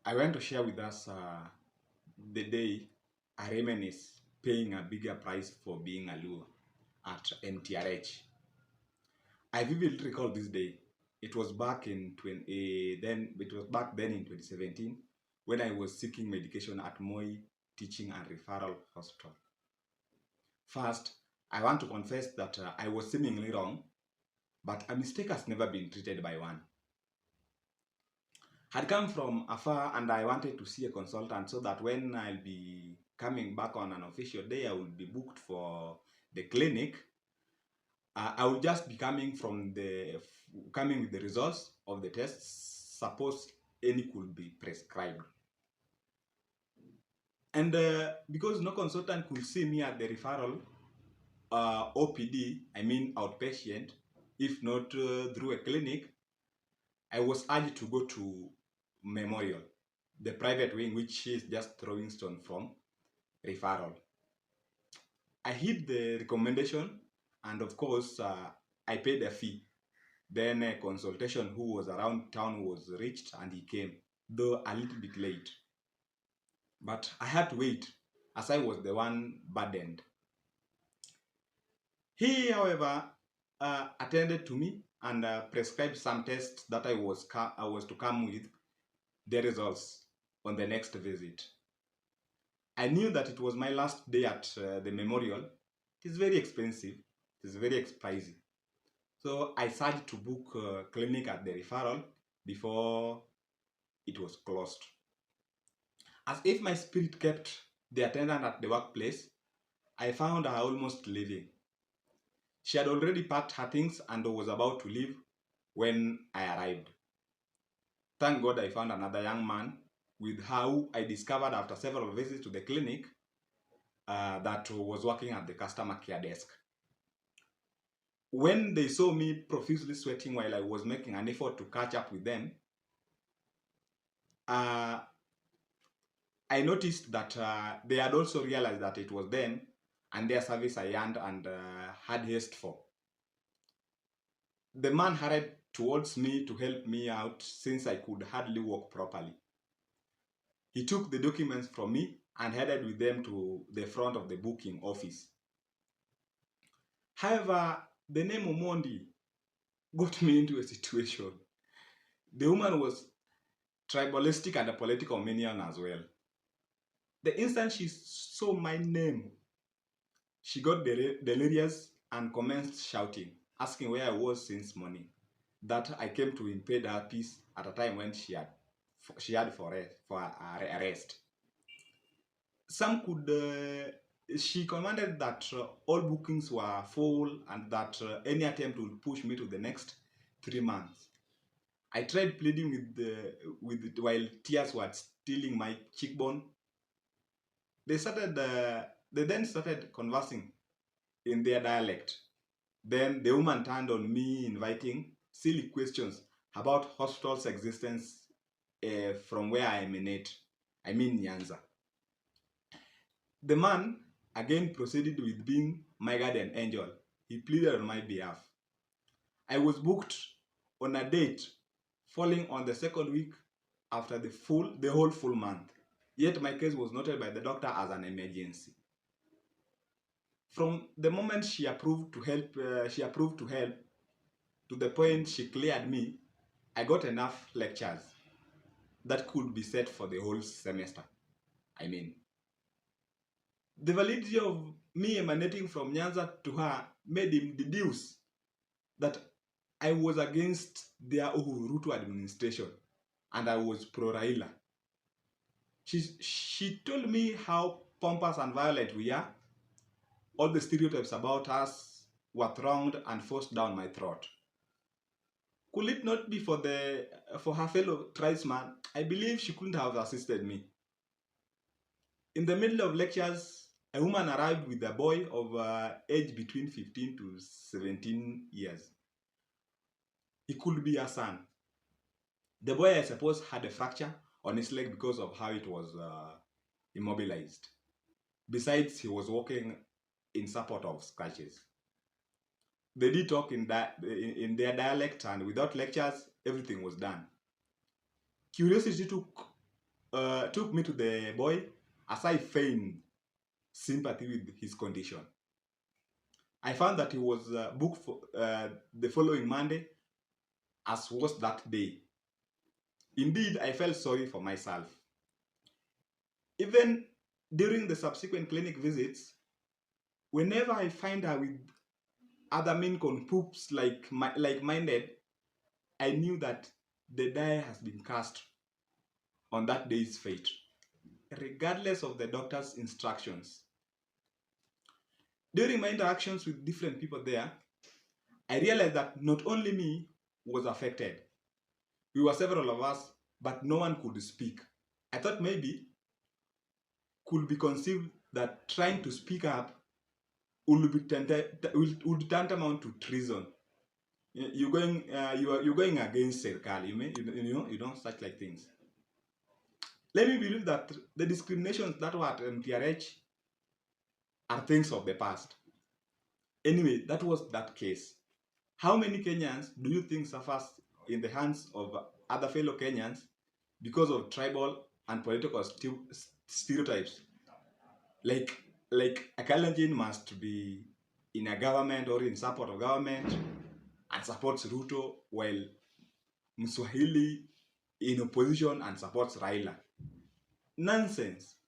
I want to share with us the day I reminisce paying a bigger price for being a lure at MTRH. I vividly recall this day. It was back in 2017 when I was seeking medication at Moi Teaching and Referral Hospital. First, I want to confess that I was seemingly wrong, but a mistake has never been treated by one. Had come from afar and I wanted to see a consultant so that when I'll be coming back on an official day, I will be booked for the clinic. I will just be coming with the results of the tests. Suppose any could be prescribed. And because no consultant could see me at the referral OPD, I mean outpatient, if not through a clinic, I was urged to go to Memorial, the private wing, which is just throwing stone from referral. I hit the recommendation, and of course, I paid a fee. Then a consultation who was around town was reached, and he came, though a little bit late. But I had to wait, as I was the one burdened. He, however, attended to me and prescribed some tests that I was to come with the results on the next visit. I knew that it was my last day at the memorial. It is very expensive. It is very pricey. So I started to book a clinic at the referral before it was closed. As if my spirit kept the attendant at the workplace, I found her almost leaving. She had already packed her things and was about to leave when I arrived. Thank God I found another young man with her who I discovered after several visits to the clinic that was working at the customer care desk. When they saw me profusely sweating while I was making an effort to catch up with them, I noticed that they had also realized that it was them and their service I yearned and had haste for. The man hurried towards me to help me out since I could hardly walk properly. He took the documents from me and headed with them to the front of the booking office. However, the name Omondi got me into a situation. The woman was tribalistic and a political minion as well. The instant she saw my name, she got delirious and commenced shouting, asking where I was since morning, that I came to impede her peace at a time when she had for arrest. Some could, she commanded that all bookings were full and that any attempt would push me to the next 3 months. I tried pleading while tears were stealing my cheekbone. They then started conversing in their dialect. Then the woman turned on me, inviting silly questions about hospital's existence from where I emanate. I mean Nyanza. The man again proceeded with being my guardian angel. He pleaded on my behalf. I was booked on a date falling on the second week after the whole full month. Yet my case was noted by the doctor as an emergency. From the moment she approved to help to the point she cleared me, I got enough lectures that could be set for the whole semester. I mean, the validity of me emanating from Nyanza to her made him deduce that I was against their Uhuru administration and I was pro-Raila. She told me how pompous and violent we are. All the stereotypes about us were thronged and forced down my throat. Could it not be for her fellow tribesman, I believe she couldn't have assisted me. In the middle of lectures, a woman arrived with a boy of age between 15 to 17 years. He could be a son. The boy, I suppose, had a fracture on his leg because of how it was immobilized. Besides, he was walking in support of scratches. They did talk in their dialect, and without lectures, everything was done. Curiosity took took me to the boy as I feigned sympathy with his condition. I found that he was booked for the following Monday, as was that day. Indeed, I felt sorry for myself. Even during the subsequent clinic visits, whenever I find her with other men poops like-minded, I knew that the die has been cast on that day's fate, regardless of the doctor's instructions. During my interactions with different people there, I realized that not only me was affected. We were several of us, but no one could speak. I thought maybe could be conceived that trying to speak up would tantamount to treason. You're going against Serkal. You know such like things. Let me believe that the discriminations that were at MTRH are things of the past. Anyway, that was that case. How many Kenyans do you think suffers in the hands of other fellow Kenyans because of tribal and political stereotypes? Like a Kalenjin must be in a government or in support of government and supports Ruto, while Mswahili in opposition and supports Raila. Nonsense.